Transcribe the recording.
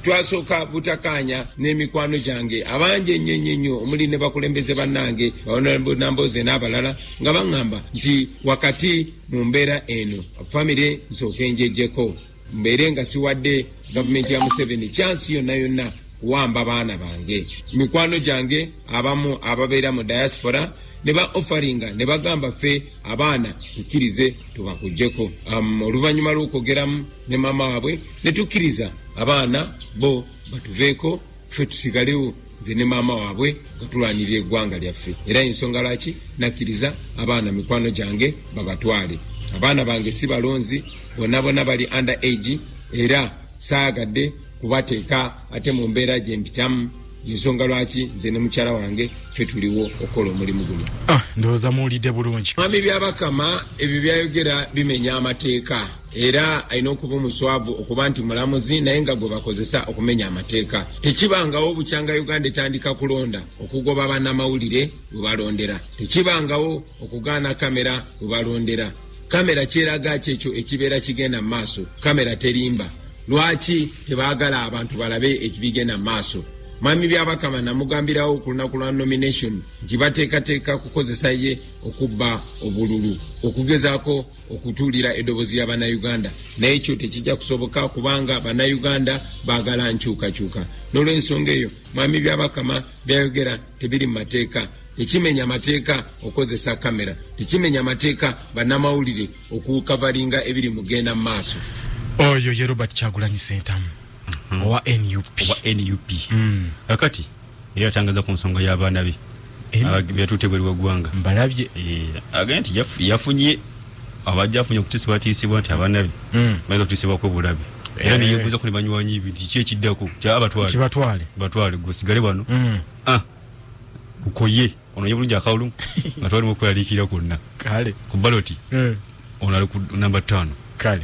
twasooka butakanya n'emikwano gyange abangi ennyo omuli ne bakulembeze bannange Nambooze n'abalala nga baŋŋamba nti wakati mu mbeera eno famire nsooke njejjeko mbeere nga siwadde gavumenti ya Museveni chance yonna kuwamba baana bange mikwano gyange abamu ababeera mu diaspora ne ba offeringa ne bagamba ffe abaana tukkirize tubakujjeko oluvannyuma lw'okwogeramu ne maama waabwe ne tukkiriza abaana bo batuveeko ffe tusigalewo nze ne maama waabwe nga tulwanirira eggwanga lyaffe era ensonga lwaki nakkiriza abaana mikwano gyange babatwale abaana bange si balonzi bonna bali under age era saagadde kubateeka ate mu mbeera gye mpitamu ensonga lwaki nze ne mukyala wange ffe tuliwo okukola omulimu guno. Ndowooza muwulidde bulungi. Mwami Byabakama ebyo byayogera bimenya amateeka era alina okuba omuswavu okuba nti mulamuzi naye nga gwe bakozesa okumenya amateeka. Tekibangawo bukyanga Uganda etandika kulonda okugoba bannamawulire we balondera. Tekibangawo okugaana kamera we balondera. Kamera kyeraga kyekyo ekibeera kigenda mu maaso. Kamera terimba. Lwaki tebaagala abantu balabe ekibigenda mu maaso? Mwami Byabakama namugambirawo ku lunaku lwa nomination nti bateekateeka kukozesa ye okubba obululu okugezaako okutuulira eddoboozi ya bannayuganda naye ekyo tekijja kusoboka kubanga bannayuganda baagala nkyukakyuka. N'olw'ensonga eyo Mwami Byabakama byayogera tebiri mu mateeka. Tekimenya mateeka okozesa kamera, tekimenya mateeka bannamawulire okukavalinga ebiri mugenda mu maaso. Oyo ye Robert Kyagulanyi Ssentamu owa NUP. Akati era atangaza ku nsonga y'abaana be byatutte bwe lw'eggwanga mbalabye agenda nti yafunye abajja afunye okutisibwatiisibwa nti abaana be bayinza okutisibwa kw'obulabe era neyebuuza ku ne banywanyi be nti ki ekiddako batwale gusigale wano ukoye ononye bulungi akawulu nga twalimu okweyaliikira kwonna kale ku baloti ono ali ku namba 5 kale